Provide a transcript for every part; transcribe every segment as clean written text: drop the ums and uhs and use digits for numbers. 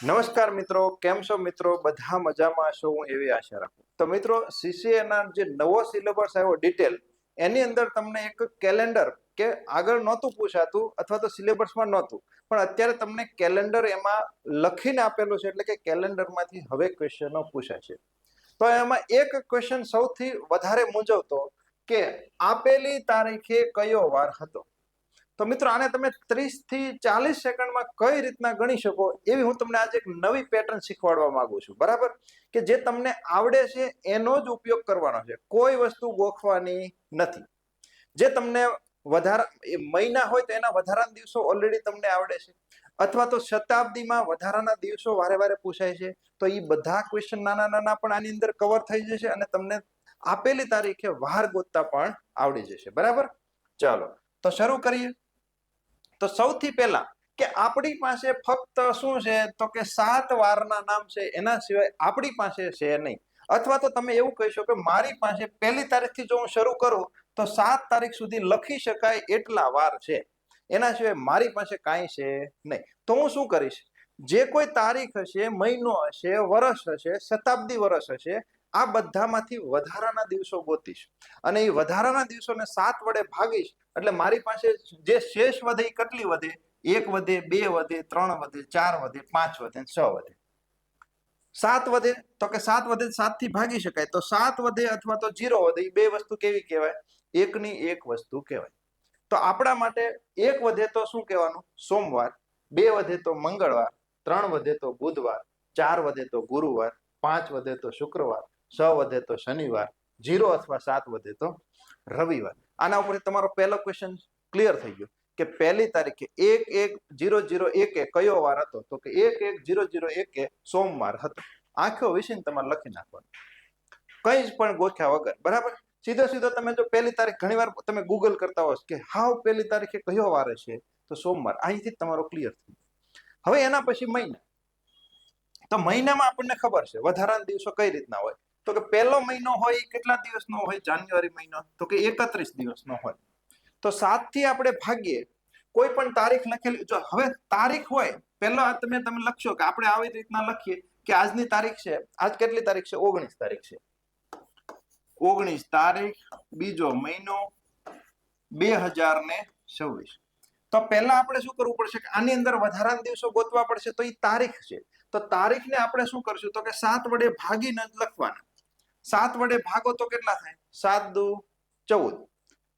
નમસ્કાર મિત્રો, કેમ છો મિત્રો? બધા મજામાં છો હું એવી આશા રાખું. તો મિત્રો, CCA ના જે નવો સિલેબસ આવ્યો ડિટેલ, એની અંદર તમને એક કેલેન્ડર કે આગળ નહોતું પૂછાતું અથવા તો સિલેબસમાં નહોતું, પણ અત્યારે તમને કેલેન્ડર એમાં લખીને આપેલું છે, એટલે કે કેલેન્ડરમાંથી હવે ક્વેશ્ચનો પૂછાશે. તો એમાં એક ક્વેશ્ચન સૌથી વધારે મૂંઝવતો કે આપેલી તારીખે કયો વાર હતો. તો મિત્રો, આને તમે 30 થી 40 સેકન્ડમાં કઈ રીતના ગણી શકો એવી હું તમને આજે એક નવી પેટર્ન શીખવાડવા માંગુ છું, બરાબર? કે જે તમને આવડે છે એનો જ ઉપયોગ કરવાનો છે, કોઈ વસ્તુ ગોખવાની નથી. જે તમને મહિના હોય તો એના વધારાના દિવસો ઓલરેડી તમને આવડે છે, અથવા તો શતાબ્દીમાં વધારાના દિવસો વારે વારે પૂછાય છે, તો એ બધા ક્વેશ્ચન નાના નાના પણ આની અંદર કવર થઈ જશે અને તમને આપેલી તારીખે વાર ગોતતા પણ આવડી જશે, બરાબર? ચાલો તો શરૂ કરીએ. તો સૌથી પહેલા કે આપણી પાસે ફક્ત શું છે, તો કે 7 વારના નામ છે, એના સિવાય આપણી પાસે છે નહીં. અથવા તો તમે એવું કહી શકો કે મારી પાસે પહેલી તારીખથી જો હું શરૂ કરું તો 7 તારીખ સુધી લખી શકાય એટલા વાર છે, એના સિવાય મારી પાસે કાંઈ છે નહીં. તો હું શું કરીશ, જે કોઈ તારીખ હશે, મહિનો હશે, વર્ષ હશે, શતાબ્દી વર્ષ હશે, આ બધામાંથી વધારાના દિવસો ગોતીશ અને એ વધારાના દિવસોને 7 વડે ભાગીશ, એટલે મારી પાસે જે શેષ વધે એ કેટલી વધે? 1 વધે, 2 વધે, 3 વધે, 4 વધે, 5 વધે, 6 વધે. 7 વધે તો કે 7 વધે 7 થી ભાગી શકાય, તો 7 વધે અથવા તો 0 વધે, એ બે વસ્તુ કેવી કહેવાય? એકની એક વસ્તુ કહેવાય. તો આપણા માટે 1 વધે તો શું કહેવાનું? સોમવાર. 2 વધે તો મંગળવાર. 3 વધે તો બુધવાર. 4 વધે તો ગુરુવાર. 5 વધે તો શુક્રવાર. 6 વધે તો શનિવાર. 0 અથવા 7 વધે તો રવિવાર. આના ઉપર તમારો પહેલો ક્વેશ્ચન ક્લિયર થઈ ગયો કે પહેલી તારીખે 1-1-0-0-1 કયો વાર હતો? તો કે 1-1-0-0-1 સોમવાર હતો. આખો વિષય તમારે લખી નાખવાનો, કઈ જ પણ ગોખ્યા વગર, બરાબર? સીધો સીધો તમે જો પહેલી તારીખ, ઘણી વાર તમે ગૂગલ કરતા હો કે હાવ પહેલી તારીખે કયો વાર છે, તો સોમવાર. અહીંથી તમારો ક્લિયર થઈ. હવે એના પછી મહિના. તો મહિનામાં આપણને ખબર છે વધારાના દિવસો કઈ રીતના હોય. તો કે પહેલો મહિનો હોય કેટલા દિવસનો હોય? જાન્યુઆરી મહિનો, તો કે 31 દિવસનો હોય. તો 7 થી આપણે ભાગીએ, કોઈ પણ તારીખ લખેલી, જો હવે તારીખ હોય, પહેલા તમે લખશો કે આપણે આવી રીતના લખીએ કે આજની તારીખ છે, આજ કેટલી તારીખ છે? 19 તારીખ છે. 19 તારીખ, બીજો મહિનો, 2026. તો પહેલા આપણે શું કરવું પડશે કે આની અંદર વધારાના દિવસો ગોતવા પડશે, તો એ તારીખ છે. તો તારીખને આપણે શું કરશું, તો કે 7 વડે ભાગીને જ લખવાના. 7 વડે ભાગો તો કેટલા થાય? 7 દુ 14.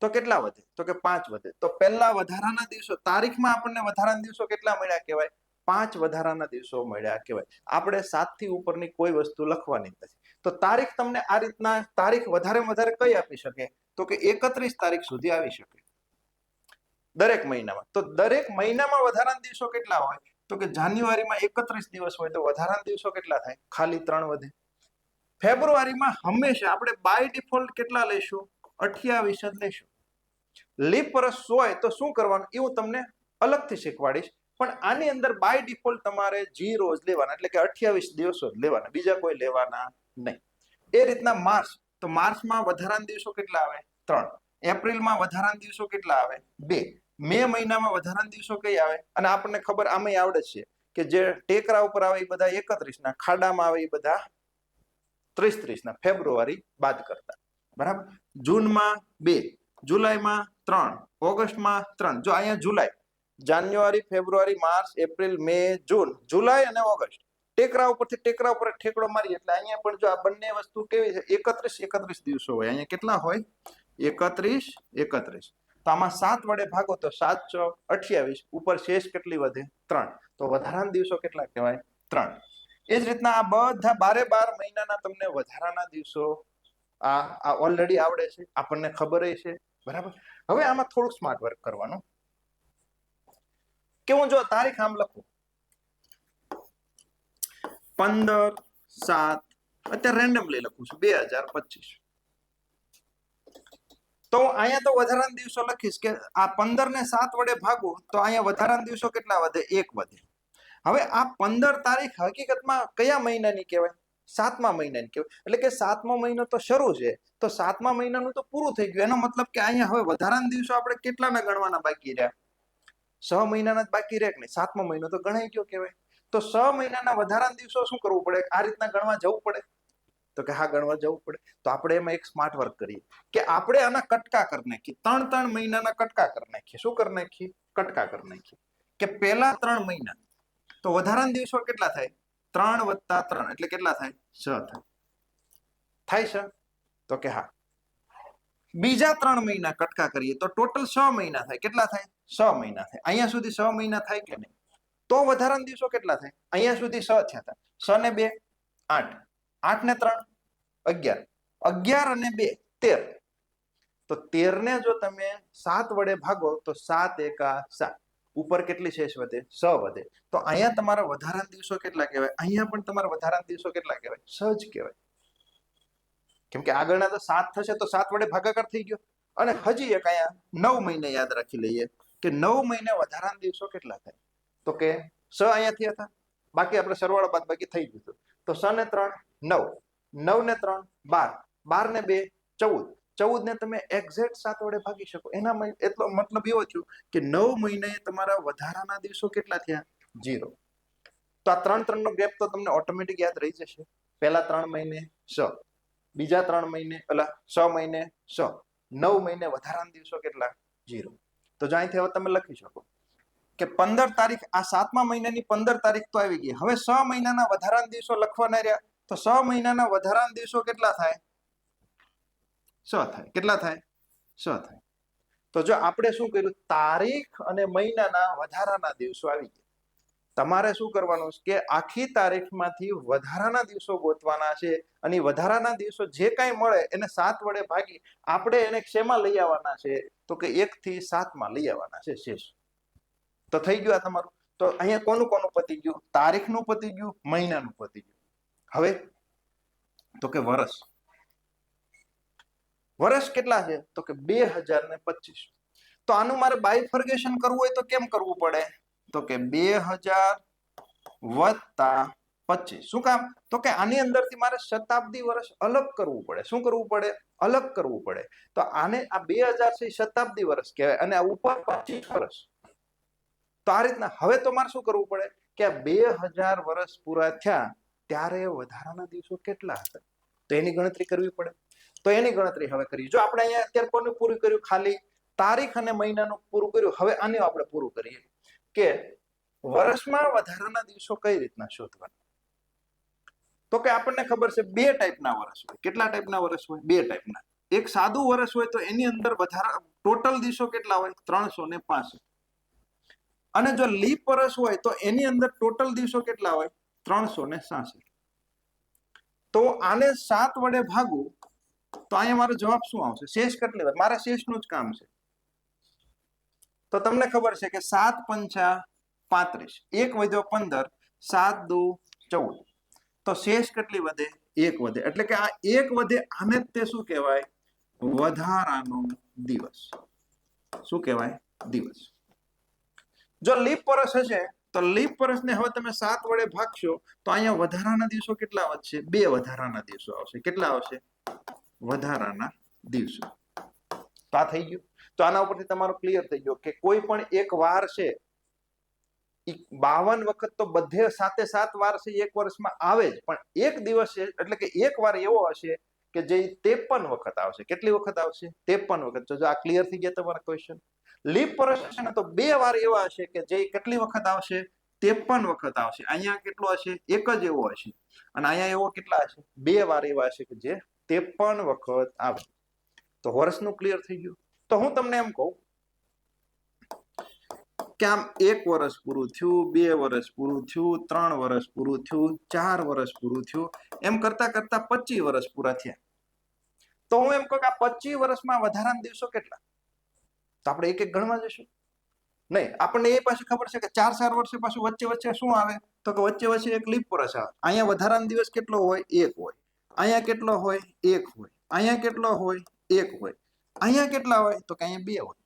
તો કેટલા વધે? તો કે 5 વધે. તો પહેલા વધારાના દિવસો, તારીખમાં આપણને વધારાના દિવસો કેટલા મળ્યા કહેવાય? 5 વધારાના દિવસો મળ્યા કહેવાય. આપણે 7 થી ઉપરની કોઈ વસ્તુ લખવાની નથી. તો તારીખ તમને આ રીતના, તારીખ વધારે કઈ આપી શકે? તો કે 31 તારીખ સુધી આવી શકે દરેક મહિનામાં. તો દરેક મહિનામાં વધારાના દિવસો કેટલા હોય? તો કે જાન્યુઆરીમાં 31 દિવસ હોય, તો વધારાના દિવસો કેટલા થાય? ખાલી 3 વધે. ફેબ્રુઆરીમાં હંમેશા આપણે બાય ડિફોલ્ટ કેટલા લઈશું? 28 જ લઈશું. લીપ વર્ષ હોય તો શું કરવાનું એ હું તમને અલગથી શીખવાડીશ, પણ આની અંદર બાય ડિફોલ્ટ તમારે 0 જ લેવાના, એટલે કે 28 દિવસો જ લેવાના, બીજા કોઈ લેવાના નહીં. એ રીતના માર્ચ, તો માર્ચમાં વધારાના દિવસો કેટલા આવે? 3. એપ્રિલમાં વધારાના દિવસો કેટલા આવે? 2. મે મહિનામાં વધારાના દિવસો કઈ આવે? અને આપણને ખબર આમાં આવડે છે કે જે ટેકરા ઉપર આવે એ બધા 31 ના, ખાડામાં આવે એ બધા 30 ના, ફેબ્રુઆરી બાદ કરતા, બરાબર? જૂનમાં 2, જુલાઈમાં 3, ઓગસ્ટમાં 3. જો અહીંયા જુલાઈ, જાન્યુઆરી, ફેબ્રુઆરી, માર્ચ, એપ્રિલ, મે, જૂન, જુલાઈ અને ઓગસ્ટ ટેકરા ઉપરથી ટેકરા ઉપર ઠેકડો મારી, એટલે અહીંયા પણ જો આ બંને વસ્તુ કેવી છે? 31 દિવસો હોય. અહીંયા કેટલા હોય? 31. તો આમાં 7 વડે ભાગો તો 7 ચોક 28, ઉપર શેષ કેટલી વધે? 3. તો વધારાના દિવસો કેટલા કહેવાય? 3. એ જ રીતના આ બધા 12 મહિનાના તમને વધારાના દિવસો આ ઓલરેડી આવડે છે, આપણને ખબર છે, બરાબર? હવે આમાં થોડુંક સ્માર્ટ વર્ક કરવાનું કે હું જો તારીખ આમ લખું 15/7, અત્યારે રેન્ડમલી લખું છું 2025, તો અહીંયા તો વધારાના દિવસો લખીશ કે આ 15 ને 7 વડે ભાગું તો અહીંયા વધારાના દિવસો કેટલા વધે? 1 વધે. હવે આ 15 તારીખ હકીકતમાં કયા મહિનાની કહેવાય? 7મા મહિનાની કહેવાય. એટલે કે 7મો મહિનો તો શરૂ છે, તો 7મા મહિનાનું તો પૂરું થઈ ગયું. એનો મતલબ કે અહીંયા હવે વધારાના દિવસો આપણે કેટલાના ગણવાના બાકી રહ્યા? 6 મહિનાના જ બાકી રહે કે નહીં? 7મો મહિનો તો ગણાઈ ગયો કહેવાય. તો 6 મહિનાના વધારાના દિવસો શું કરવું પડે? આ રીતના ગણવા જવું પડે? તો કે હા, ગણવા જવું પડે. તો આપણે એમાં એક સ્માર્ટ વર્ક કરીએ કે આપણે આના કટકા કરી નાખીએ, 3 મહિનાના કટકા કરી નાખીએ. શું કરી નાખીએ? કટકા કરી નાખીએ કે પહેલા 3 મહિના તો વધારાના દિવસો કેટલા થાય? 3 + 3 એટલે કેટલા થાય? 6 થાય. થાય છે? તો કે હા. બીજા 3 મહિના કટકા કરીએ તો ટોટલ 6 મહિના થાય. કેટલા થાય? 6 મહિના થાય. અહીંયા સુધી 6 મહિના થાય કે નહીં? તો વધારાના દિવસો કેટલા થાય? અહીંયા સુધી 6 થયા હતા. 6 ને 2 8, 8 ને 3 11, 11 અને 2 13. તો 13 ને જો તમે 7 વડે ભાગો તો 7 એકા 7. ઉપર કેટલી શેષ વધે? 6 વધે. તો અહીંયા તમારા વધારાના દિવસો કેટલા કહેવાય? અહીંયા પણ તમારા વધારાના દિવસો કેટલા કહેવાય? 6 જ કહેવાય. કેમ કે આગળના તો 7 થશે તો 7 વડે ભાગાકાર થઈ ગયો. અને હજી એક અહીંયા 9 મહિને યાદ રાખી લઈએ કે 9 મહિને વધારાના દિવસો કેટલા થાય? તો કે 6 અહીંયાથી હતા, બાકી આપણે સરવાળો બાદ બાકી થઈ ગયું. તો 6 ને 3 9, 9 ને 3 12, 12 ને 2 14, 14 ને તમે એક્ઝેક્ટ 7 વડે ભાગી શકો. એના એટલો મતલબ એવો થયો કે 9 મહિને તમારા વધારાના દિવસો કેટલા થયા? 0. તો આ 3 નો ગેપ તો તમને ઓટોમેટિક યાદ રહી જશે. પહેલા 3 મહિને 6, બીજા 3 મહિને 6 મહિને 6, 9 મહિને વધારાના દિવસો કેટલા? 0. તો અહીંથી હવે તમે લખી શકો કે 15 તારીખ, આ 7મા મહિનાની 15 તારીખ તો આવી ગઈ. હવે 6 મહિનાના વધારાના દિવસો લખવાના રહ્યા. તો 6 મહિનાના વધારાના દિવસો કેટલા થાય? 6 થાય. કેટલા થાય? 6 થાય. તો જો આપણે શું કર્યું? તારીખ અને મહિનાના વધારાના દિવસો આવી ગયા. તમારે શું કરવાનું છે કે આખી તારીખમાંથી વધારાના દિવસો ગોતવાના છે અને વધારાના દિવસો જે કાંઈ મળે એને 7 વડે ભાગી આપણે એને શેમાં લઈ આવવાના છે? તો કે 1 થી 7 માં લઈ આવવાના છે શેષ. તો થઈ ગયું આ તમારું. તો અહીંયા કોનું કોનું પતી ગયું? તારીખનું પતી ગયું, મહિનાનું પતી ગયું. હવે તો કે વર્ષ. વર્ષ કેટલા છે? તો કે 2025. તો આનું મારે બાયફર્ગેશન કરવું હોય તો કેમ કરવું પડે? તો કે 2000 વત્તા 25. શું કામ? તો કે આની અંદરથી મારે શતાબ્દી વર્ષ અલગ કરવું પડે. શું કરવું પડે? અલગ કરવું પડે. તો આને આ 2000 છે શતાબ્દી વર્ષ કહેવાય અને આ ઉપર 25 વર્ષ. તો આ રીતના હવે તો મારે શું કરવું પડે કે 2000 વર્ષ પૂરા થયા ત્યારે વધારાના દિવસો કેટલા હતા? તો એની ગણતરી કરવી પડે. તો એની ગણતરી હવે કરી. જો આપણે અહીંયા અત્યારે કોનું પૂરું કર્યું? ખાલી તારીખ અને મહિનાનું પૂરું કર્યું. હવે આને આપણે પૂરું કરીએ કે વર્ષમાં વધારાના દિવસો કઈ રીતના શોધવાના? તો કે આપણને ખબર છે 2 ટાઈપના વર્ષ હોય. કેટલા ટાઈપના વર્ષ હોય? 2 ટાઈપના. એક સાદું વર્ષ હોય તો એની અંદર વધારા ટોટલ દિવસો કેટલા હોય? 365. અને જો લીપ વર્ષ હોય તો એની અંદર ટોટલ દિવસો કેટલા હોય? 366. તો આને 7 વડે ભાગું તો અહીંયા મારો જવાબ શું આવશે? શેષ કેટલી હોય? મારા શેષનું જ કામ છે. તો તમને ખબર છે કે 7 પંચા 35, 1 વધ્યો 15, 7 દુ 14. તો શેષ કેટલી વધે? 1 વધે. એટલે કે આ 1 વધે આને જ તે શું કહેવાય? વધારાનો દિવસ. શું કહેવાય? દિવસ. જો લીપ વર્ષ હશે તો લીપ વર્ષને હવે તમે 7 વડે ભાગશો તો અહીંયા વધારાના દિવસો કેટલા વધશે? 2 વધારાના દિવસો આવશે. કેટલા આવશે? વધારાના દિવસો. તો આ થઈ ગયું. તો આના ઉપરથી તમારો ક્લિયર થઈ ગયો કે કોઈ પણ એક વાર છે 52 વખત તો બધે 7 વાર છે એક વર્ષમાં આવે જ, પણ એક દિવસ છે એટલે કે એક વાર એવો હશે કે જે 53 વખત આવશે. કેટલી વખત આવશે? 53 વખત. જો આ ક્લિયર થઈ ગયા તમારા ક્વેશ્ચન. લીપ વર્ષ હશે ને તો 2 વાર એવા હશે કે જે કેટલી વખત આવશે? 53 વખત આવશે. અહીંયા કેટલો હશે? એક જ એવો હશે. અને અહીંયા એવો કેટલા હશે? 2 વાર એવા હશે કે જે 53 વખત આવે. તો વર્ષનું ક્લિયર થઈ ગયું. તો હું તમને એમ કહું કે આમ 1 વર્ષ પૂરું થયું, 2 વર્ષ પૂરું થયું, 3 વર્ષ પૂરું થયું, 4 વર્ષ પૂરું થયું, એમ કરતા કરતા 25 વર્ષ પૂરા થયા. તો હું એમ કહું કે આ 25 વર્ષમાં વધારાના દિવસો કેટલા? તો આપણે એક એક ગણવા જશું? નહીં, આપણને એ પાછી ખબર છે કે 4 વર્ષે પાછું વચ્ચે શું આવે? તો કે વચ્ચે એક લીપ વર્ષ આવે. અહીંયા વધારાનો દિવસ કેટલો હોય? 1 હોય. અહીંયા કેટલો હોય? 1 હોય. અહીંયા કેટલો હોય? 1 હોય. અહીંયા કેટલા હોય? તો કે અહીંયા 2 હોય.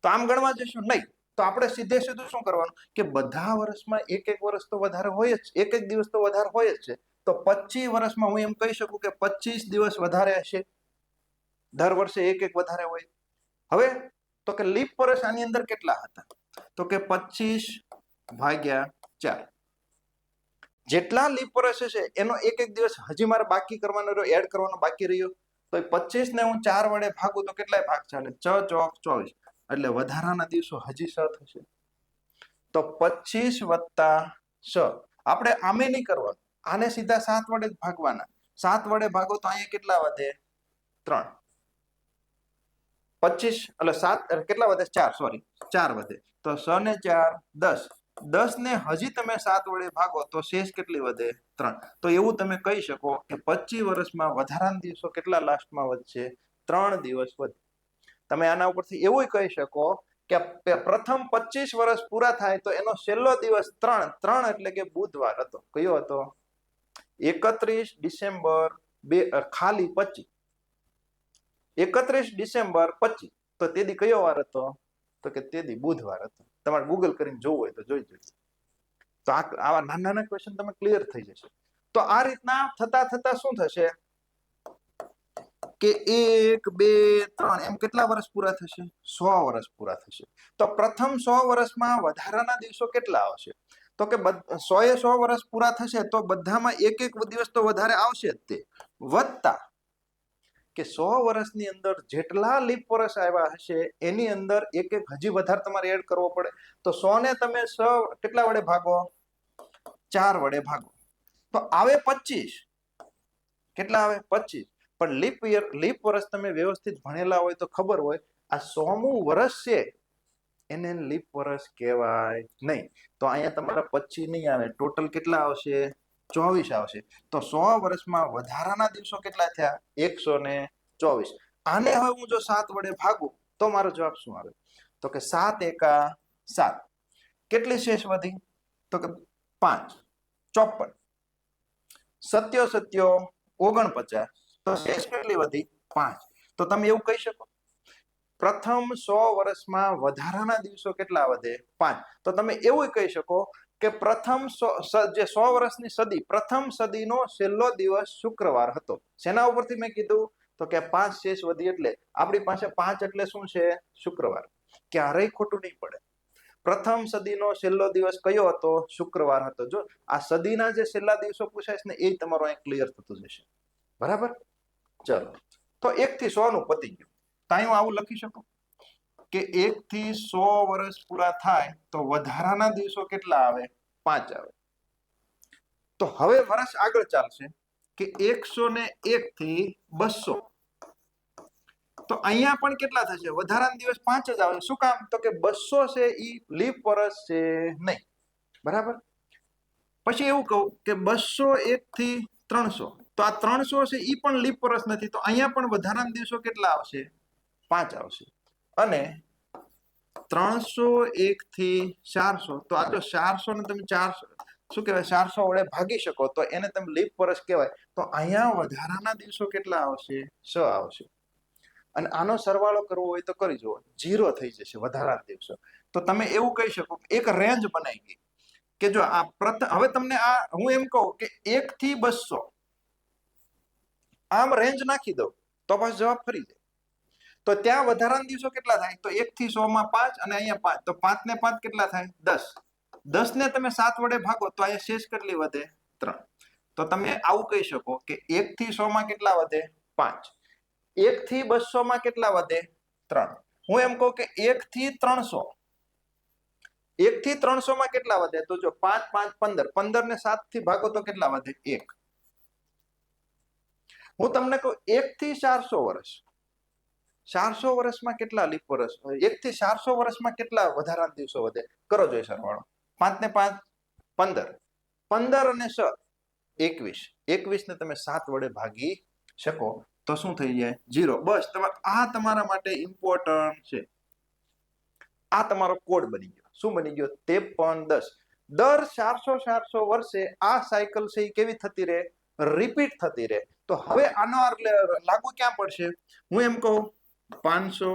તો આમ ગણવા જશું? નહીં. તો આપણે સીધે સીધું શું કરવાનું કે બધા વર્ષમાં એક વર્ષ તો વધારે હોય જ, એક દિવસ તો વધારે હોય જ છે. તો 25 વર્ષમાં હું એમ કહી શકું કે 25 દિવસ વધારે હશે. દર વર્ષે એક વધારે હોય. હવે તો કે લીપ વર્ષ આની અંદર કેટલા હતા? તો કે 25 ભાગ્યા 4. જેટલા લીપ વર્ષ છે એનો એક એક દિવસ હજી મારે બાકી કરવાનો રહ્યો, એડ કરવાનો બાકી રહ્યો, તો 25 ને હું 4 વડે ભાગું તો કેટલાય ભાગ ચાલે? 6 ચોક 24. એટલે વધારાના દિવસો હજી 6 થશે. તો 25 વત્તા 6. આપણે આમે નહીં કરવાનું, આને સીધા 7 વડે જ ભાગવાના. 7 વડે ભાગો તો અહીંયા કેટલા વધે? 3. 25 એટલે 7 કેટલા વધે? 4, સોરી 4 વધે. તો 6 ને 4 10. 10 ને હજી તમે 7 વડે ભાગો તો શેષ કેટલી વધે? 3. તો એવું તમે કહી શકો કે 25 વર્ષમાં વધારાના દિવસો કેટલા લાસ્ટમાં વધશે? 3 દિવસ વધે. તમે આના ઉપરથી એવું કહી શકો કે પ્રથમ 25 વર્ષ પૂરા થાય તો એનો છેલ્લો દિવસ 3 એટલે કે બુધવાર હતો. કયો હતો? 31 ડિસેમ્બર ખાલી 25. 31 ડિસેમ્બર 25. તો તે દી કયો વાર હતો? તો કે તે દી બુધવાર હતો. તમારે ગૂગલ કરીને જોવું હોય તો જોઈ જોઈજો. તો આવા નાના નાના ક્વેશ્ચન તમે ક્લિયર થઈ જશે. તો આ રીતના થતા થતા શું થશે કે 1 2 3 એમ કેટલા વર્ષ પૂરા થશે? 100 વર્ષ પૂરા થશે. તો પ્રથમ 100 વર્ષમાં વધારાના દિવસો કેટલા આવશે? તો કે 100 વર્ષ પૂરા થશે તો બધામાં એક એક દિવસ તો વધારે આવશે જ. તે વત્તા કે 100 વર્ષની અંદર જેટલા લીપ વર્ષ આવ્યા હશે એની અંદર એક એક હજી વધારે તમારે એડ કરવો પડે. તો 100 ને તમે 6 કેટલા વડે ભાગો? 4 વડે ભાગો તો આવે 25. કેટલા આવે? 25. પણ લીપ વર્ષ તમે વ્યવસ્થિત ભણેલા હોય તો ખબર હોય આ 100મું વર્ષ છે એને લીપ વર્ષ કહેવાય નહીં. તો અહીંયા તમારા 25 નહીં આવે, ટોટલ કેટલા આવશે? 24 આવશે. તો 100 વર્ષમાં વધારાના દિવસો કેટલા થયા? 124. આને હવે હું જો 7 વડે ભાગું તો મારો જવાબ શું આવે? તો કે 7 એકા 7. કેટલી શેષ વધી? તો કે 5. 54. 7 49. તો શેષ કેટલી વધી? 5. તો તમે એવું કહી શકો પ્રથમ 100 વર્ષમાં વધારાના દિવસો કેટલા વધે? 5. તો તમે એવું કહી શકો કે પ્રથમ જે 100 વર્ષની સદી, પ્રથમ સદીનો છેલ્લો દિવસ શુક્રવાર હતો. શેના ઉપરથી મેં કીધું? તો કે 5 શેષ વધી એટલે આપણી પાસે 5 એટલે શું છે? શુક્રવાર. ક્યારેય ખોટું નહીં પડે. પ્રથમ સદીનો છેલ્લો દિવસ કયો હતો? શુક્રવાર હતો. જો આ સદીના જે છેલ્લા દિવસો પૂછાય ને એ તમારો અહીં ક્લિયર થતું જશે. બરાબર? ચલો, તો 1 થી 100 નું પતી ગયું. ત્યાં હું આવું લખી શકું કે 1 થી 100 વર્ષ પૂરા થાય તો વધારાના દિવસો કેટલા આવે? 5 આવે. તો હવે વર્ષ આગળ ચાલશે કે 101 થી 200. તો અહીંયા પણ કેટલા થશે? વધારાના દિવસ 5 જ આવે. શું કામ? તો કે 200 છે ઈ લીપ વર્ષ છે નહીં. બરાબર? પછી એવું કહું કે 201 થી 300. તો આ 300 છે ઈ પણ લીપ વર્ષ નથી. તો અહીંયા પણ વધારાના દિવસો કેટલા આવશે? 5 આવશે. અને 301 થી 400. તો આ જો 400 ને તમે 400 શું કહેવાય? 400 વડે ભાગી શકો તો એને તમે લીપ વર્ષ કહેવાય. તો અહીંયા વધારાના દિવસો કેટલા આવશે? 6 આવશે. અને આનો સરવાળો કરવો હોય તો કરી જુઓ, 0 થઈ જશે વધારાના દિવસો. તો તમે એવું કહી શકો એક રેન્જ બનાવી ગઈ કે જો આ હવે તમને આ હું એમ કહું કે 1 થી 200 આમ રેન્જ નાખી દઉં તો બસ જવાબ ફરી જાય. તો ત્યાં વધારાના દિવસો કેટલા થાય? તો 1 થી 100 માં 5 અને અહીંયા 5. તો 5 ને 5 કેટલા થાય? 10. 10 ને તમે 7 વડે ભાગો તો અહીંયા શેષ કેટલી વધે? 3. તો તમે આવું કહી શકો કે 1 થી 100 માં કેટલા વધે? 5. 1 થી 200 માં કેટલા વધે? 3. હું એમ કહું કે 1 થી 300. 1 થી 300 માં કેટલા વધે? તો જો 5 5 15. 15 ને 7 થી ભાગો તો કેટલા વધે? 1. હું તમને કહું 1 થી 400 વર્ષ. 400 વર્ષમાં કેટલા લીપ વર્ષ? 1 થી 400 વર્ષમાં કેટલા વધારાના દિવસો વધે? કરો જોઈએ સરવાળો. 5 ને 5 15. 15 અને 6 21. 21 ને તમે 7 વડે ભાગી શકો તો શું થઈ જાય? 0. બસ આ તમારા માટે ઇમ્પોર્ટન્ટ છે. આ તમારો કોડ બની ગયો. શું બની ગયો? 53 10. દર 400 વર્ષે આ સાયકલ છે એ કેવી થતી રહે? રિપીટ થતી રહે. તો હવે આનો લાગુ ક્યાં પડશે? હું એમ કહું 500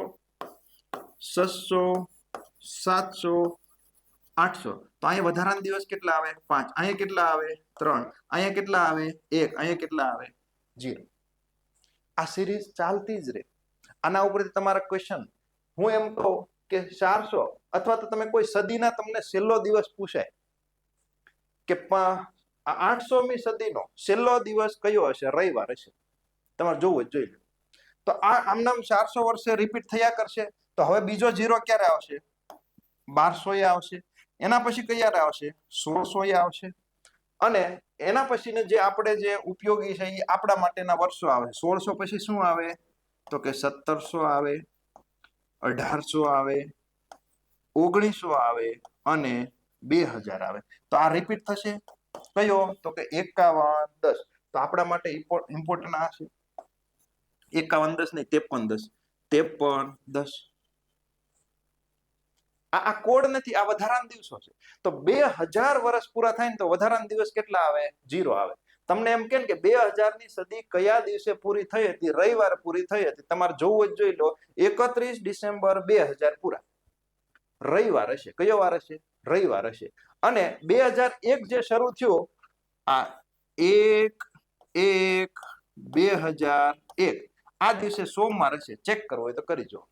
600 700 800. તો અહીંયા વધારાના દિવસ કેટલા આવે? 5. અહીંયા કેટલા આવે? 3. અહીંયા કેટલા આવે? 1. અહીંયા કેટલા આવે? 0. આ સિરીઝ ચાલતી જ રહે. આના ઉપરથી તમારા ક્વેશ્ચન હું એમ કહું કે 400 અથવા તો તમે કોઈ સદીના તમને છેલ્લો દિવસ પૂછાય કે 800મી સદીનો છેલ્લો દિવસ કયો હશે, રવિવાર હશે, તમારે જોવું જ જોઈ લો. તો આ આમનામ 400 વર્ષે રિપીટ થયા કરશે. તો હવે બીજો 0 ક્યારે આવશે? 1200 આવશે. એના પછી ક્યારે આવશે? 1600 આવશે. અને એના પછીને જે આપણે જે ઉપયોગી છે એ આપણા માટેના વર્ષો આવે. 1600 પછી શું આવે? તો કે 1700 આવે, 1800 આવે, 1900 આવે અને 2000 આવે. તો આ રિપીટ થશે. કયો? તો કે 51 10. તો આપણા માટે ઇમ્પોર્ટન્ટ આ છે 51 10 નહીં, 53 10, 53 10. આ કોડ નથી, આ વધારાના દિવસો છે. તો 2000 વર્ષ પૂરા થાય ને તો વધારાના દિવસ કેટલા આવે? 0 આવે. તમને એમ કે 2000ની સદી કયા દિવસે પૂરી થઈ હતી? રવિવારે પૂરી થઈ હતી. તમારે જોવું જ જોઈ લો. 31 ડિસેમ્બર 2000 પૂરા રવિવાર હશે. કયો વાર હશે? રવિવાર હશે. અને 2001 જે શરૂ થયો, આ 1/1/2001 આ દિવસે સોમવાર હશે. ચેક કરવો હોય તો કરી જો.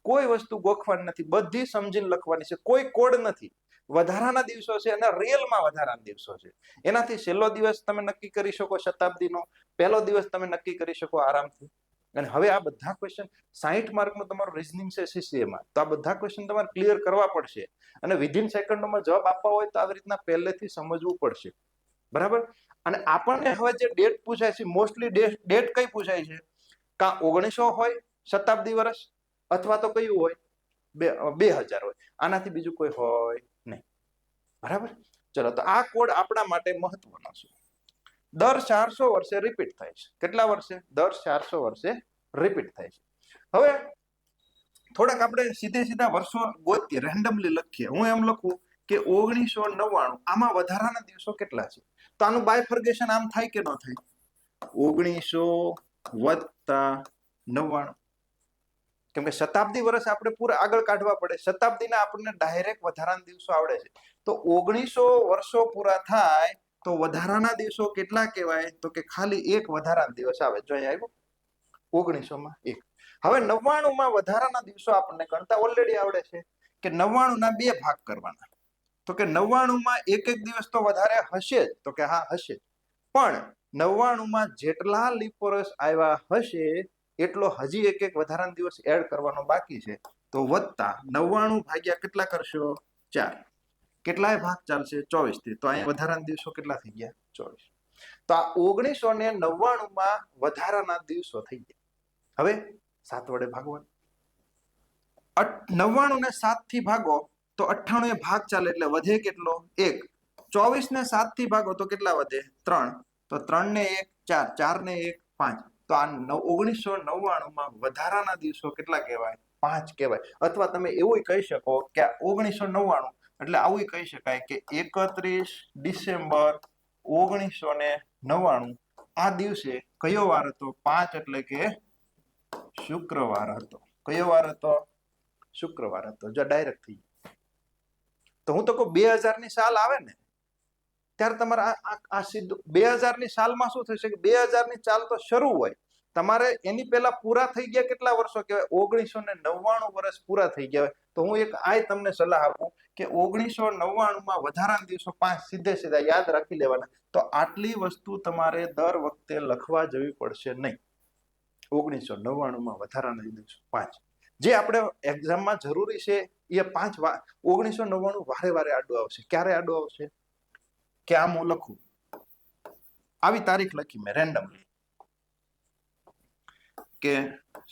કોઈ વસ્તુ ગોખવાની નથી, બધી સમજીને લખવાની છે. કોઈ કોડ નથી. વધારાના દિવસો છે અને રિયલમાં વધારાના દિવસો છે. એનાથી છેલ્લો દિવસ તમે નક્કી કરી શકો શતાબ્દીનો, પહેલો દિવસ તમે નક્કી કરી શકો આરામથી. અને હવે આ બધા ક્વેશ્ચન 60 માર્કનું તમારું રીઝનિંગ છે સીસીએમાં. તો આ બધા ક્વેશ્ચન તમારે ક્લિયર કરવા પડશે અને વિધિન સેકન્ડોમાં જવાબ આપવા હોય તો આવી રીતના પહેલેથી સમજવું પડશે. બરાબર? અને આપણને હવે જે ડેટ પૂછાય છે, મોસ્ટલી ડેટ કઈ પૂછાય છે? કાં 1900 હોય શતાબ્દી વર્ષ, અથવા તો કયું હોય 2000 હોય. આનાથી બીજું કોઈ હોય નહીં. બરાબર? ચલો, તો આ કોડ આપણા માટે મહત્વનો છે. દર 400 વર્ષે રિપીટ થાય છે. કેટલા વર્ષે? દર 400 વર્ષે રિપીટ થાય છે. હવે થોડાક આપણે સીધા વર્ષો ગોતીએ, રેન્ડમલી લખીએ. હું એમ લખું કે 1999. આમાં વધારાના દિવસો કેટલા છે? તો આનું બાયફર્ગેશન આમ થાય કે ન થાય? 1900 + 99. કેમ કે શતાબ્દી વર્ષ આપણે પૂરા આગળ કાઢવા પડે. શતાબ્દીના આપણને ડાયરેક્ટ વધારાના દિવસો આવડે છે. તો 1900 વર્ષો પૂરા થાય તો વધારાના દિવસો કેટલા કહેવાય? તો કે ખાલી એક વધારાના દિવસ આવે. જો અહીંયા આવ્યો 1900માં 1. હવે 99માં વધારાના દિવસો આપણને ગણતા ઓલરેડી આવડે છે કે 99ના 2 ભાગ કરવાના. તો કે 99માં એક દિવસ તો વધારે હશે જ. તો કે હા હશે, પણ 99માં જેટલા લીપ વર્ષ આવ્યા હશે એટલો હજી એક વધારાનો દિવસ એડ કરવાનો બાકી છે. તો વત્તા 99 ભાગ્યા કેટલા કરશો? 4. કેટલાય ભાગ ચાલશે? 24 થી. તો અહીંયા વધારાના દિવસો કેટલા થઈ ગયા? 24. તો આ 1999માં વધારાના દિવસો થઈ ગયા. હવે 7 વડે ભાગવાનું. 99 ને 7 થી ભાગો તો 98 ભાગ ચાલે એટલે વધે કેટલો? 1. 24 ને 7 થી ભાગો તો કેટલા વધે? 3. તો 3 ને 1 4, 4 ને 1 5. તો આ 1999માં વધારાના દિવસો કેટલા કહેવાય? 5 કહેવાય. અથવા તમે એવું કહી શકો કે 1999 એટલે આવું કહી શકાય કે 31 ડિસેમ્બર 1999 આ દિવસે કયો વાર હતો? 5 એટલે કે શુક્રવાર હતો. કયો વાર હતો? શુક્રવાર હતો. જો ડાયરેક્ટ થઈ. તો હું તો કહું 2000ની સાલ આવે ને ત્યારે તમારે આ સીધું 2000ની સાલમાં શું થશે કે 2000ની સાલ તો શરૂ હોય, તમારે એની પહેલા પૂરા થઈ ગયા કેટલા વર્ષો કહેવાય? 1999 વર્ષ પૂરા થઈ ગયા હોય. તો હું એક આ તમને સલાહ આપું કે 1999માં વધારાના દિવસો 5 સીધા યાદ રાખી લેવાના. તો આટલી વસ્તુ તમારે દર વખતે લખવા જવી પડશે નહીં. 1999માં વધારાના દિવસો 5 જે આપણે એક્ઝામમાં જરૂરી છે એ 5 1999 વારે વારે આડું આવશે. ક્યારે આડું આવશે? કે આમ હું લખું, આવી તારીખ લખી મેં રેન્ડમલી કે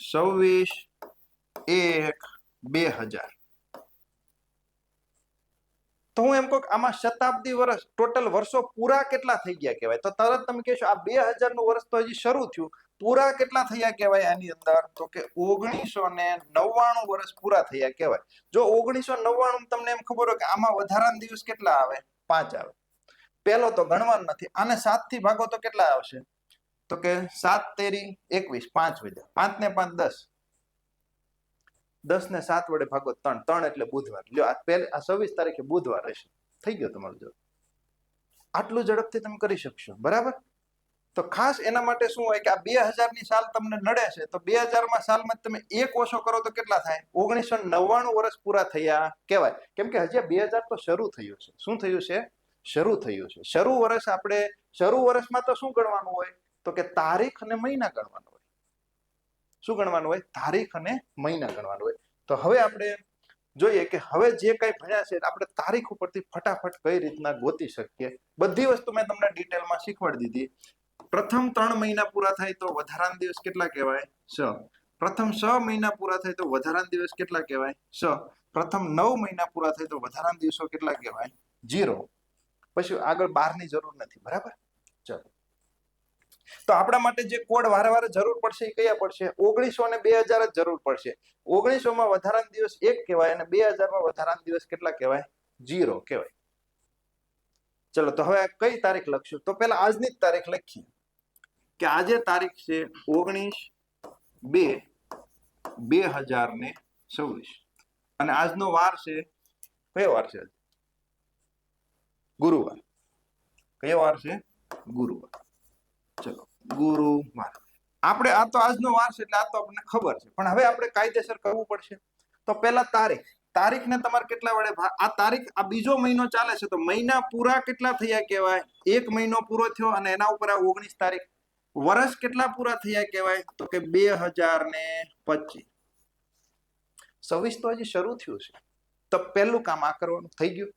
26/1/2000. તો હું એમ કહું આમાં શતાબ્દી વર્ષ ટોટલ વર્ષો પૂરા કેટલા થઈ ગયા કહેવાય? તો તરત તમે કહેશો આ 2000નું વર્ષ તો હજી શરૂ થયું, પૂરા કેટલા થયા કહેવાય આની અંદર? તો કે 1999 વર્ષ પૂરા થયા કહેવાય. જો 1999 તમને એમ ખબર હોય કે આમાં વધારાના દિવસ કેટલા આવે? 5 આવે. પહેલો તો ગણવાનું નથી. આને 7 થી ભાગો તો કેટલા આવશે? તો કે 7 તેરી 21, 5 વધ્યા. 5 ને 5 10. 10 ને 7 વડે ભાગો 3. 3 એટલે બુધવાર. લ્યો આ 26 તારીખે બુધવાર હશે. થઈ ગયો તમારો જવાબ. આટલું ઝડપથી તમે કરી શકશો. બરાબર? તો ખાસ એના માટે શું હોય કે આ 2000 ની સાલ તમને નડે છે તો 2000 સાલમાં તમે એક ઓછો કરો તો કેટલા થાય? 1999 વર્ષ પૂરા થયા કહેવાય. કેમ કે હજી 2000 તો શરૂ થયું છે. શું થયું છે? શરૂ થયું છે. શરૂ વર્ષ આપણે શરૂ વર્ષમાં તો શું ગણવાનું હોય? તો કે તારીખ અને મહિના ગણવાનું હોય. શું ગણવાનું હોય? તારીખ અને મહિના ગણવાનું હોય. તો હવે આપણે જોઈએ કે હવે જે કઈ ભણ્યા છે આપણે તારીખ ઉપરથી ફટાફટ કઈ રીતના ગોતી શકીએ. બધી વસ્તુ મેં તમને ડિટેલમાં શીખવાડી દીધી. પ્રથમ 3 મહિના પૂરા થાય તો વધારાના દિવસ કેટલા કહેવાય? 6. પ્રથમ 6 મહિના પૂરા થાય તો વધારાના દિવસ કેટલા કહેવાય? 6. પ્રથમ 9 મહિના પૂરા થાય તો વધારાના દિવસો કેટલા કહેવાય? 0. પછી આગળ 12 ની જરૂર નથી. બરાબર? ચલો. તો આપણા માટે જે કોડ વારે જરૂર પડશે એ કયા પડશે? 1900 અને 2000 જ જરૂર પડશે. 1900 માં વધારાના દિવસ 1 કહેવાય અને 2000 માં વધારાના દિવસ કેટલા કહેવાય? 0 કહેવાય. ચલો તો હવે કઈ તારીખ લખશું? તો પહેલા આજની જ તારીખ લખીએ કે આજે તારીખ છે 19/2/2026 અને આજનો વાર છે કયો વાર છે? ગુરુવાર. કયો વાર છે? ગુરુવાર. ચલો ગુરુવાર. આપણે આ તો આજનો વાર છે એટલે આ તો આપણને ખબર છે, પણ હવે આપણે કાયદેસર કરવું પડશે. તો પહેલા તારીખને તમારે કેટલા વડે આ તારીખ આ બીજો મહિનો ચાલે છે તો મહિના પૂરા કેટલા થયા કહેવાય? એક મહિનો પૂરો થયો અને એના ઉપર આ 19 તારીખ. વર્ષ કેટલા પૂરા થયા કહેવાય? તો કે 2025. 26 તો હજી શરૂ થયું છે. તો પહેલું કામ આ કરવાનું થઈ ગયું.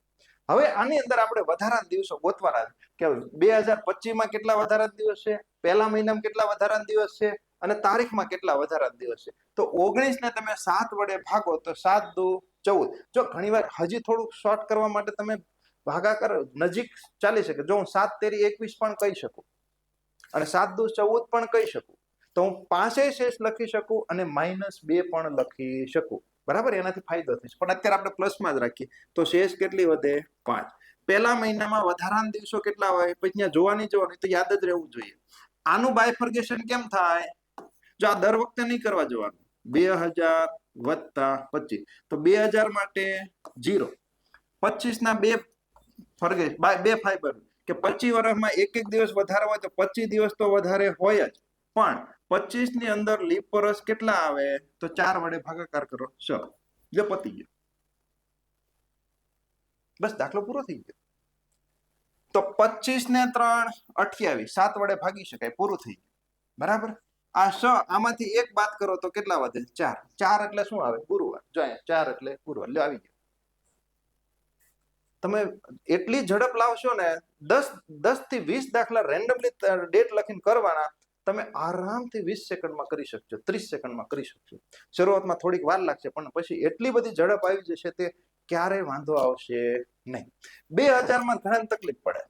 હવે આની અંદર આપણે વધારાના દિવસો ગોતવાના કે 2025 માં કેટલા વધારાના દિવસ છે, પહેલા મહિનામાં કેટલા વધારાના દિવસ છે અને તારીખમાં કેટલા વધારાના દિવસ છે. તો 19 ને તમે 7 વડે ભાગો તો 7 દુ 14. જો ઘણીવાર હજી થોડુંક શોર્ટ કરવા માટે તમે ભાગાકાર નજીક ચાલી શકે. જો હું 7 તેરી 21 પણ કહી શકું અને 7 દુ 14 પણ કહી શકું તો હું 5 શેષ લખી શકું અને -2 પણ લખી શકું. બરાબર? એનાથી ફાયદો થશે. પણ અત્યારે આપણે પ્લસમાં જ રાખીએ તો શેષ કેટલી વધે? 5. પહેલા મહિનામાં વધારાના દિવસો કેટલા હોય? પછી ત્યાં જોવાની જવાનું તો યાદ જ રહેવું જોઈએ. આનું બાયફર્ગેશન કેમ થાય? જો આ દર વખતે નહીં કરવા જવાનું. 2000 વત્તા 25 તો 2000 માટે 0. 25 ના 2 ફરગે 2 ફાઈબર કે 25 વર્ષમાં એક દિવસ વધારે હોય તો 25 દિવસ તો વધારે હોય જ, પણ 25 ની અંદર લીપ વર્ષ કેટલા આવે? તો 4 વડે ભાગાકાર કરો 6. જો પતી ગયો. બસ દાખલો પૂરો થઈ ગયો. તો 25 ને 3 28, 7 વડે ભાગી શકાય, પૂરું થઈ ગયું. બરાબર? આ 6 આમાંથી એક બાદ કરો તો કેટલા વધે? 4. 4 એટલે શું આવે? ગુરુવાર. જો અહીંયા 4 એટલે ગુરુવાર. લ્યો આવી ગયો. તમે એટલી ઝડપ લાવશો ને 10 થી 20 દાખલા રેન્ડમલી ડેટ લખીને કરવાના, તમે આરામથી 20 સેકન્ડમાં કરી શકશો, 30 સેકન્ડમાં કરી શકશો. શરૂઆતમાં થોડીક વાર લાગશે પણ પછી એટલી બધી ઝડપ આવી જશે તે ક્યારેય વાંધો આવશે નહીં. 2000 માં ઘણા તકલીફ પડે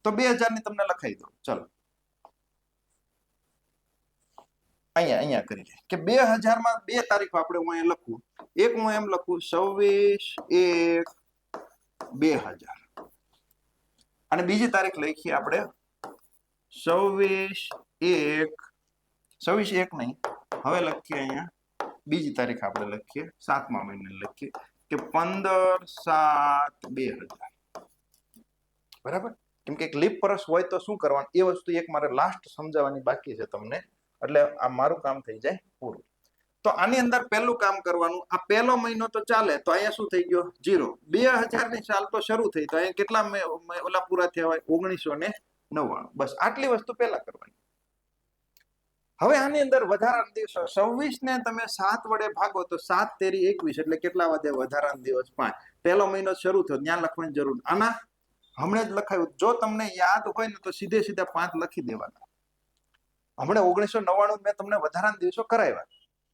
તો 2000 ની તમને લખાઈ દો. ચલો અહીંયા કરી લે કે 2000 માં 2 તારીખો આપણે હું અહીંયા લખું. એક હું એમ લખું 26/1/2000 અને બીજી તારીખ લખીએ આપણે 26/1 નહીં, હવે લખીએ અહીંયા બીજી તારીખ આપણે લખીએ 7મા મહિને લખીએ કે 15/7/2000. બરાબર? કેમ કે એક લીપ વર્ષ હોય તો શું કરવાનું એ વસ્તુ એક મારે લાસ્ટ સમજાવવાની બાકી છે તમને, એટલે આ મારું કામ થઈ જાય પૂરું. તો આની અંદર પહેલું કામ કરવાનું, આ પહેલો મહિનો તો ચાલે તો અહીંયા શું થઈ ગયો? 0. 2000 ની સાલ તો શરૂ થઈ તો અહીંયા કેટલા ઓલા પૂરા થયા હોય? 1999. બસ આટલી વસ્તુ પહેલા કરવાની. હવે આની અંદર વધારાના દિવસો 26 ને તમે 7 વડે ભાગો તો 7 તેરી 21 એટલે કેટલા વધે? વધારાના દિવસ 5. પહેલો મહિનો શરૂ થયો ત્યાં લખવાની જરૂર. આના હમણાં જ લખાયું. જો તમને યાદ હોય ને તો સીધે સીધા 5 લખી દેવાના. હમણાં 1999 મેં તમને વધારાના દિવસો કરાવ્યા,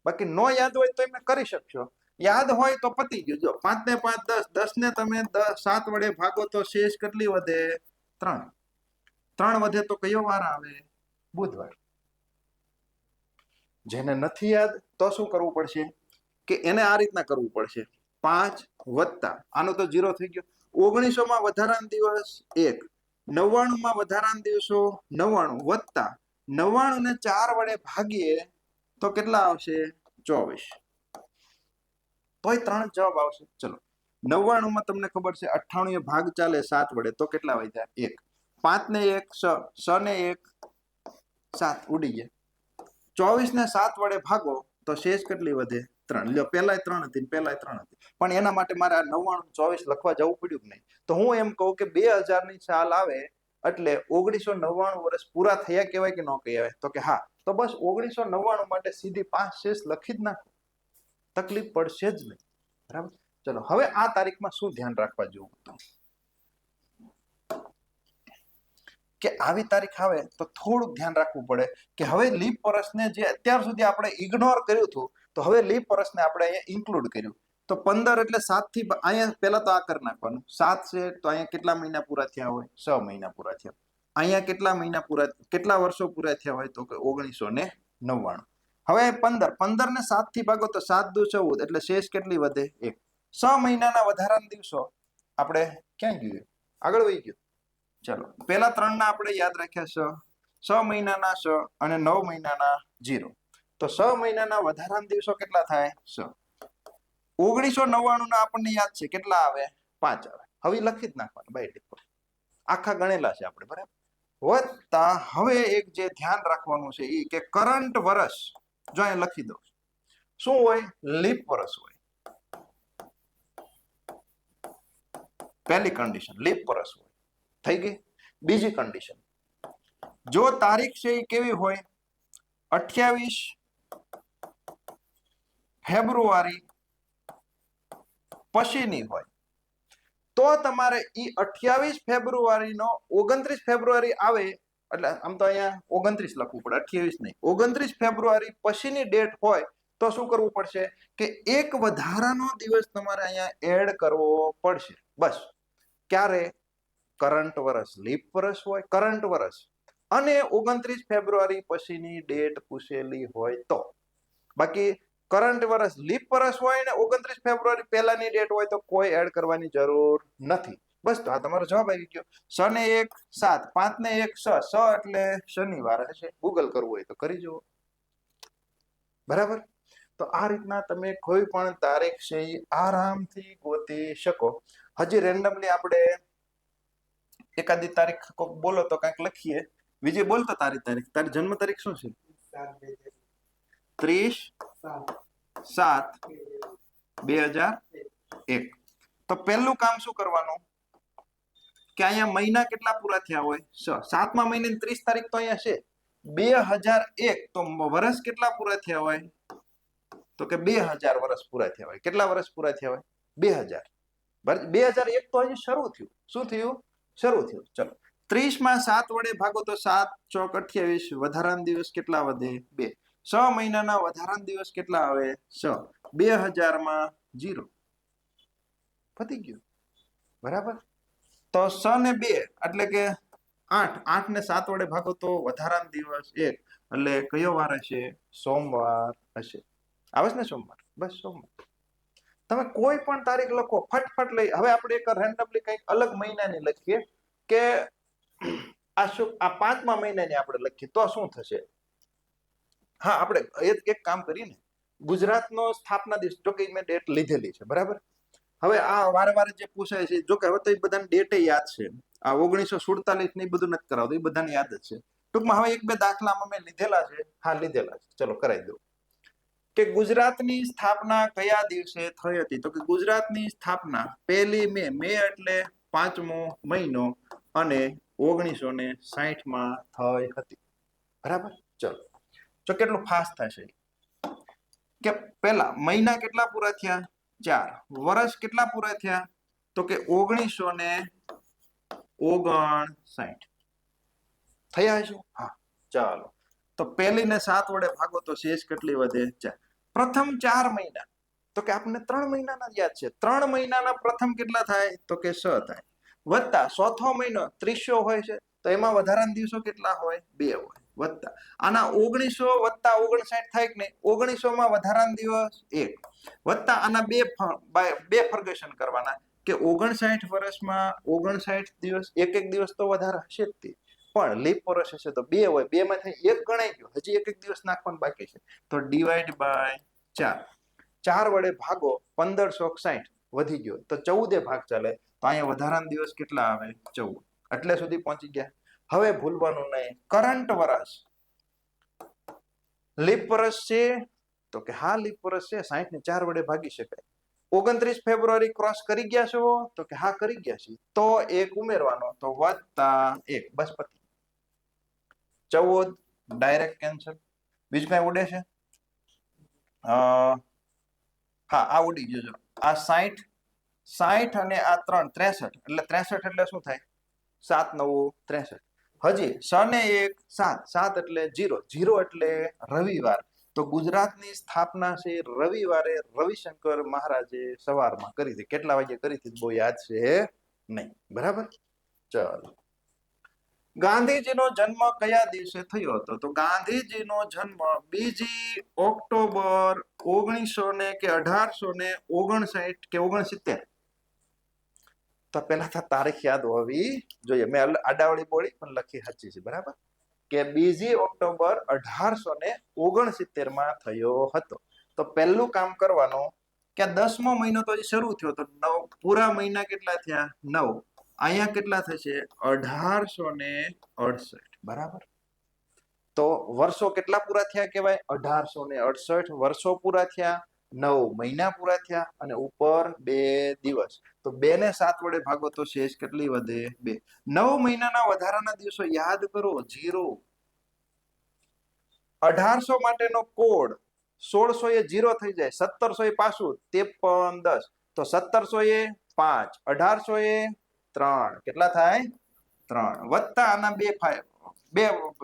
બાકી નો યાદ હોય તો એમને કરી શકશો. યાદ હોય તો પતી ગયું. જો 5 ને 5 10, 10 ને તમે 7 વડે ભાગો તો શેષ કેટલી વધે? 3. 3 વધે તો કયો વાર આવે? બુધવાર. જેને નથી યાદ તો શું કરવું પડશે કે એને આ રીતના કરવું પડશે. 5 વત્તા આનો તો 0 થઈ ગયો. 1900 માં વધારાના દિવસ 1, 99 માં વધારાના દિવસો 99 વત્તા 99 ને 4 વડે ભાગીએ તો કેટલા આવશે? 24. તોય 3 જવાબ આવશે. ચલો 99 માં તમને ખબર છે 98 ભાગ ચાલે 7 વડે તો કેટલા વધ્યા? 1. 5 ને 1 6, 6 ને 1 7 ઉડી ગયા. 24 ને 7 વડે ભાગો તો શેષ કેટલી વધે? 3. લ્યો, પેલાય 3 હતી, પેલાય 3 હતી, પણ એના માટે મારે આ 99 24 લખવા જવું પડ્યું કે નહીં? તો હું એમ કહું કે 2000 ની સાલ આવે એટલે 1999 વર્ષ પૂરા થયા કહેવાય કે ન કહેવાય? તો કે હા. તો બસ 1999 માટે સીધી 5 શેષ લખી જ નાખો, તકલીફ પડશે જ નહીં. બરાબર. ચલો, હવે આ તારીખમાં શું ધ્યાન રાખવા જેવું કે આવી તારીખ આવે તો થોડુંક ધ્યાન રાખવું પડે કે હવે લીપ વર્ષને જે અત્યાર સુધી આપણે ઇગ્નોર કર્યું હતું, તો હવે લીપ વર્ષને આપણે અહીંયા ઇન્ક્લુડ કર્યું. તો 15 એટલે 7 થી અહીંયા પહેલા તો આ કરી નાખવાનું. 7 છે તો અહીંયા કેટલા મહિના પૂરા થયા હોય? 6 મહિના પૂરા થયા. અહીંયા કેટલા મહિના પૂરા, કેટલા વર્ષો પૂરા થયા હોય? તો કે 1999. હવે 15 ને 7 થી ભાગો તો 7 દુ 14 એટલે શેષ કેટલી વધે? 1. 6 મહિનાના વધારાના દિવસો આપણે ક્યાં ગયું? આગળ વહી ગયું. ચલો, પેલા 3 ના આપણે યાદ રાખ્યા 6 મહિનાના 6 અને 9 મહિનાના 0. તો 6 મહિનાના વધારાના દિવસો કેટલા થાય? 6. 1999 ના આપણને યાદ છે કેટલા આવે? 5 આવે. હવે લખી જ નાખવાનું બાય ડિફોલ્ટ, આખા ગણેલા છે આપણે. બરાબર. વત્તા હવે એક જે ધ્યાન રાખવાનું છે એ કે કરંટ વર્ષ, જો અહીં લખી દઉં, શું હોય? લીપ વર્ષ હોય. પહેલી કન્ડિશન લીપ વર્ષ હોય, થઈ ગઈ. બીજી કન્ડિશન, જો તારીખ છે એ કેવી હોય? 28 ફેબ્રુઆરી પછીની હોય, તો તમારે ઈ 28 ફેબ્રુઆરી નો 29 ફેબ્રુઆરી આવે એટલે આમ તો અહીંયા 29 લખવું પડે, 28 નહીં. 29 ફેબ્રુઆરી પછીની ડેટ હોય તો શું કરવું પડશે? કે એક વધારાનો દિવસ તમારે અહીંયા એડ કરવો પડશે. બસ. ક્યારે? કરંટ વર્ષ, લીપ વર્ષ હોય, કરંટ વર્ષ, અને 29 ફેબ્રુઆરી પછીની ડેટ પૂછેલી હોય તો. બાકી કરંટ વર્ષ, લીપ વર્ષ હોય ને 29 ફેબ્રુઆરી પહેલાની ડેટ હોય તો કોઈ એડ કરવાની જરૂર નથી. બસ, તો આ તમારો જવાબ આવી ગયો. 6 ને 1 7, 5 ને 1 6, 6 એટલે શનિવાર હશે. ગૂગલ કરવું હોય તો કરી જુઓ. બરાબર. તો આ રીતના તમે કોઈ પણ તારીખ છે આરામથી ગોતી શકો. હજી રેન્ડમલી આપણે એકાદી તારીખ બોલો તો કંઈક લખીએ. વિજય બોલતો તારીખ. તારી જન્મ તારીખ શું છે? 30/7/2001. તો પહેલું કામ શું કરવાનું કે અહીંયા મહિના કેટલા પૂરા થયા હોય? 7મા મહિનાની 30 તારીખ તો અહીંયા છે. 2001 તો વર્ષ કેટલા પૂરા થયા હોય? તો કે 2000 વર્ષ પૂરા થયા હોય. કેટલા વર્ષ પૂરા થયા હોય? 2000. 2001 તો હજી શરૂ થયું. શું થયું? શરૂ થયું. ચલો, 30 માં 7 વડે ભાગો તો 7 ચોક 28. વધારાના દિવસ કેટલા વધે? 2. 6 મહિનાના વધારાના દિવસ કેટલા આવે? 6. 2000 માં 0. પતી ગયું. બરાબર. તો 6 ને 2 એટલે કે 8. 8 ને 7 વડે ભાગો તો વધારાના દિવસ 1 એટલે કયો વાર હશે? સોમવાર હશે. આવે છે ને સોમવાર? બસ સોમવાર. તમે કોઈ પણ તારીખ લખો, ફટફટ લઈ. હવે આપણે એક રેન્ડમલી કંઈક અલગ મહિનાની લખીએ કે આ 5મા મહિનાની આપણે લખીએ તો શું થશે? હા, આપણે એક કામ કરીને ગુજરાતનો સ્થાપના દિવસ, જો કે મેં ડેટ લીધેલી છે. બરાબર. હવે આ વારે જે પૂછાય છે, જો કે હવે તો એ બધાને ડેટે યાદ છે. આ 1947 ને બધું નથી કરાવતું, એ બધાને યાદ જ છે. ટૂંકમાં હવે 1-2 દાખલામાં મેં લીધેલા છે. હા, લીધેલા છે. ચલો કરાવી દઉં કે ગુજરાતની સ્થાપના કયા દિવસે થઈ હતી? તો કે ગુજરાતની સ્થાપના 1 મે. મે એટલે 5મો મહિનો અને 1960માં થઈ હતી. બરાબર. ચલો, તો કેટલું ફાસ્ટ થશે કે પહેલા મહિના કેટલા પૂરા થયા? 4. વર્ષ કેટલા પૂરા થયા? તો કે 1959 થયા હશે. હા, ચાલો. તો 1 ને 7 વડે ભાગો તો શેષ કેટલી વધે? 4. પ્રથમ 4 મહિના, તો કે આપણને 3 મહિનાના યાદ છે. 3 મહિનાના પ્રથમ કેટલા થાય? તો કે 6 થાય. વત્તા 4થો મહિનો 30 હોય છે, તો એમાં વધારાના દિવસો કેટલા હોય? 2 હોય. વત્તા આના 1900 વત્તા 59 થાય કે નહીં? 1900 માં વધારાના દિવસ 1 વત્તા આના 2 ફર્ગેશન કરવાના કે 59 વર્ષમાં 59 દિવસ, એક દિવસ તો વધારે હશે જ તે. પણ લીપ વર્ષ હશે તો 2 હોય. 2 માંથી 1 ગણાઈ ગયો, હજી એક દિવસ નાખવાનું બાકી છે. તો ડિવાઈડ બાય 4. 4 વડે ભાગો 1560 વધી ગયો તો 14 ભાગ ચાલે. તો અહીંયા વધારાના દિવસ કેટલા આવે? 14. એટલે સુધી પહોંચી ગયા. હવે ભૂલવાનું નહીં, કરંટ વર્ષ લીપ વર્ષ છે તો કે હા લીપ વર્ષ છે, 60 ને 4 વડે ભાગી શકાય. 29 ફેબ્રુઆરી ક્રોસ કરી ગયા છો તો કે હા કરી ગયા છીએ, તો 1 ઉમેરવાનો તો +1, બસ પતી. 14 ડાયરેક્ટ કેન્સલ. બીજું કઈ ઉડે છે? હા આ ઉડી ગયો. જો આ 60 અને આ 3 63, એટલે 63 એટલે શું થાય? 7 9 63. હજી 6 ને 1 7, 7 એટલે 0, 0 એટલે રવિવાર. તો ગુજરાતની સ્થાપના છે રવિવારે રવિશંકર મહારાજે સવારમાં કરી હતી. કેટલા વાગે કરી હતી બહુ યાદ છે નહીં, બરાબર? ચલો, ગાંધીજીનો જન્મ કયા દિવસે થયો હતો? તો ગાંધીજીનો જન્મ 2 ઓક્ટોબર 1859 કે 69. તો પેલા તારીખ યાદ હોવી જોઈએ. મેં આડાવડી બોલી પણ લખી સાચી છે, બરાબર? કે 2 ઓક્ટોબર 1869 માં થયો હતો. તો પહેલું કામ કરવાનું કે 10મો મહિનો તો શરૂ થયો તો 9 પૂરા મહિના કેટલા થયા? 9. અહીંયા કેટલા થશે? 1868, બરાબર? તો વર્ષો કેટલા પૂરા થયા કહેવાય? 1868 વર્ષો પૂરા થયા, 9 મહિના પૂરા થયા અને ઉપર 2 દિવસ. તો 2 ને 7 વડે ભાગો તો શેષ કેટલી વધે? 2. 9 મહિનાના વધારાના દિવસો યાદ કરો, 0. 1800 માટેનો કોડ 1600 એ 0 થઈ જાય, 1700 એ પાછું 53 10, તો 1700 એ 5, 1800 એ 3, કેટલા થાય? 3 વત્તા આના 2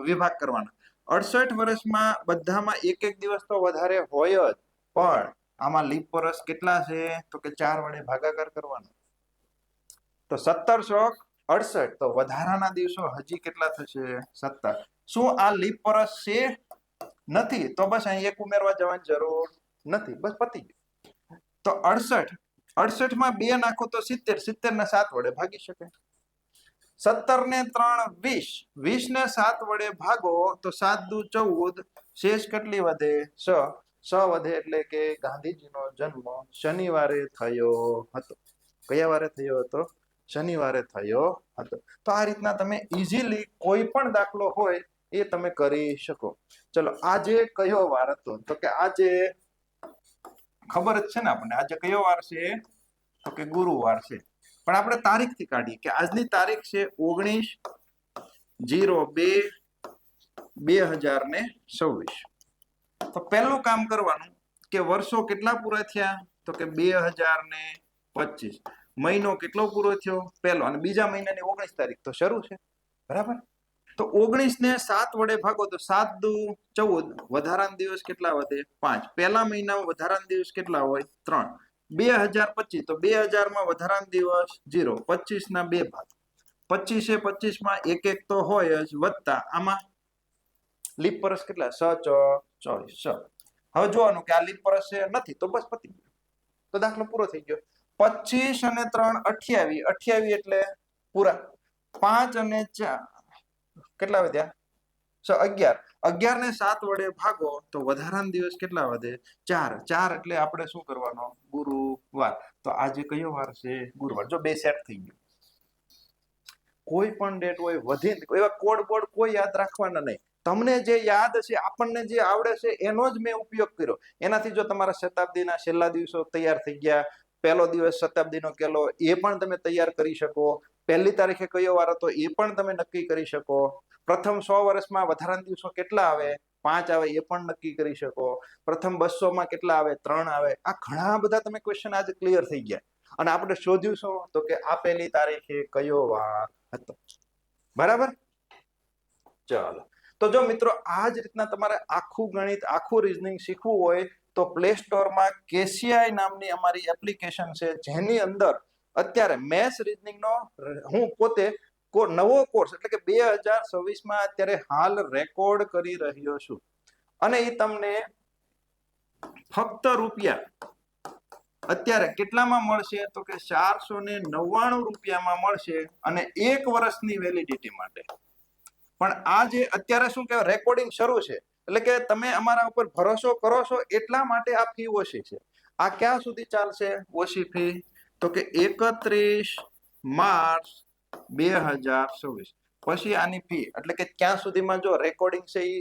વિભાગ કરવાના. 68 વર્ષમાં બધામાં એક દિવસ તો વધારે હોય જ, પણ આમાં લીપ વર્ષ કેટલા છે? તો કે 4 વડે ભાગાકાર કરવાનો. તો 1768, તો વધારાના દિવસો હજી કેટલા થશે? 17. શું આ લીપ વર્ષ છે? નથી, તો બસ અહીં 1 ઉમેરવા જવાની જરૂર નથી, બસ પતી ગયું. તો 68 માં 2 નાખો તો 70, 70 ને 7 વડે ભાગી શકાય. 17 ને 3 20, 20 ને 7 વડે ભાગો તો 7 દુ 14, શેષ કેટલી વધે? 6 વધે. એટલે કે ગાંધીજીનો જન્મ શનિવારે થયો હતો. કયા વારે થયો હતો? શનિવારે થયો હતો. તો આ રીતના તમે ઈઝીલી કોઈ પણ દાખલો હોય એ તમે કરી શકો. ચલો, આજે કયો વાર હતો? તો કે આજે ખબર જ છે ને આપણને, આજે કયો વાર છે? તો કે ગુરુવાર છે. પણ આપણે તારીખથી કાઢીએ કે આજની તારીખ છે 19/02/2026. તો પહેલું કામ કરવાનું કે વર્ષો કેટલા પૂરા થયા? તો કે 2025. મહિનો કેટલો પૂરો થયો? પહેલો. અને બીજા મહિનાની 19 તારીખ તો શરૂ છે, બરાબર? તો 19 ને 7 વડે ભાગો તો 7 દુ 14, વધારાના દિવસ કેટલા વધે? 5. પહેલા મહિનામાં વધારાના દિવસ કેટલા હોય? 3. 2025, તો 2000 માં વધારાના દિવસ 0. 25 ના 2 ભાગ. 25 એ 25 માં 1 તો હોય જ, વત્તા આમાં લીપ વર્ષ કેટલા? 6 24. હવે જોવાનું કે આ લીપ વર્ષ નથી, તો બસ પતી ગયું, તો દાખલો પૂરો થઈ ગયો. 25 અને 3 28, 28 એટલે પૂરા. 5 અને 4 કેટલા વધ્યા? 11. 11 ને 7 વડે ભાગો તો વધારાના દિવસ કેટલા વધે? 4. 4 એટલે આપણે શું કરવાનો? ગુરુવાર. તો આજે કયો વાર છે? ગુરુવાર. જો 2 સેટ થઈ ગયું. કોઈ પણ ડેટ હોય વધીને એવા કોડ બોર્ડ કોઈ યાદ રાખવાના નહીં. તમને જે યાદ છે, આપણને જે આવડે છે એનો જ મેં ઉપયોગ કર્યો. એનાથી જો તમારા શતાબ્દીના છેલ્લા દિવસો તૈયાર થઈ ગયા, પહેલો દિવસ શતાબ્દીનો કેલો એ પણ તમે તૈયાર કરી શકો. પહેલી તારીખે કયો વાર હતો એ પણ તમે નક્કી કરી શકો. પ્રથમ 100 વર્ષમાં વધારાના દિવસો કેટલા આવે? 5 આવે, એ પણ નક્કી કરી શકો. પ્રથમ 200 માં કેટલા આવે? 3 આવે. આ ઘણા બધા તમે ક્વેશ્ચન આજે ક્લિયર થઈ ગયા. અને આપણે શોધ્યું શું? તો કે આપેલી તારીખે કયો વાર હતો, બરાબર? ચાલો, તો જો મિત્રો આ જ રીતના તમારે આખું ગણિત, આખું રીઝનિંગ શીખવું હોય તો પ્લે સ્ટોરમાં કેસીઆઈ નામની અમારી એપ્લિકેશન છે, જેની અંદર અત્યારે મેથ્સ રીઝનિંગનો હું પોતે નવો કોર્સ એટલે કે 2026 માં અત્યારે હાલ રેકોર્ડ કરી રહ્યો છું. અને એ તમને ફક્ત રૂપિયા અત્યારે કેટલામાં મળશે? તો કે 499 રૂપિયામાં મળશે, અને 1 વર્ષની વેલિડિટી માટે. પણ આ જે અત્યારે શું કહેવાય, રેકોર્ડિંગ શરૂ છે, એટલે કે તમે અમારા ઉપર ભરોસો કરો છો એટલા માટે આ ફી ઓછી છે. આ ક્યાં સુધી ચાલશે ઓછી ફી? તો કે 31 માર્ચ 2026. પછી આની ફી એટલે કે ક્યાં સુધીમાં જો રેકોર્ડિંગ છે એ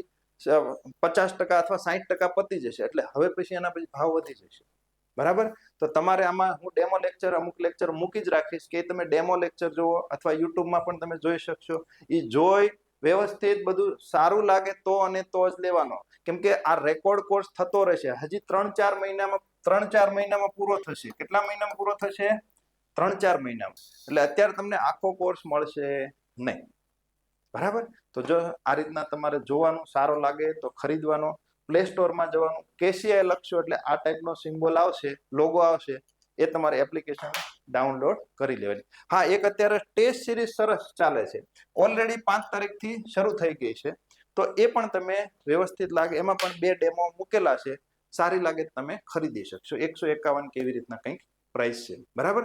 50% અથવા 60% પતી જશે, એટલે હવે પછી એના પછી ભાવ વધી જશે. બરાબર. તો તમારે આમાં હું ડેમો લેક્ચર અમુક લેક્ચર મૂકી જ રાખીશ કે તમે ડેમો લેક્ચર જુઓ, અથવા યુટ્યુબમાં પણ તમે જોઈ શકશો. એ જોઈ વ્યવસ્થિત બધું સારું લાગે તો અને તો જ લેવાનો, કેમ કે આ રેકોર્ડ કોર્સ થતો રહેશે. હજી 3-4 મહિનામાં પૂરો થશે. કેટલા મહિનામાં પૂરો થશે? 3-4 મહિનામાં. એટલે અત્યારે તમને આખો કોર્સ મળશે નહીં. બરાબર. તો જો આ રીતના તમારે જોવાનું, સારો લાગે તો ખરીદવાનો. પ્લે સ્ટોરમાં જવાનું, કેસીઆઈ લખશો એટલે આ ટાઈપનો સિમ્બોલ આવશે, લોગો આવશે, એ તમારે એપ્લિકેશન ડાઉનલોડ કરી લેવાની. હા, એક અત્યારે ટેસ્ટ સિરીઝ સરસ ચાલે છે, ઓલરેડી 5 તારીખથી શરૂ થઈ ગઈ છે. તો એ પણ તમે વ્યવસ્થિત લાગે, એમાં પણ 2 ડેમો મૂકેલા છે, સારી લાગે તમે ખરીદી શકશો. 151 કેવી રીતના કંઈક પ્રાઇસ છે. બરાબર.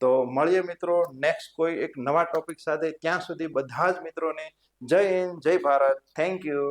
તો મળીએ મિત્રો નેક્સ્ટ કોઈ એક નવા ટોપિક સાથે. ત્યાં સુધી બધા જ મિત્રોને જય હિન્દ, જય ભારત. Thank you.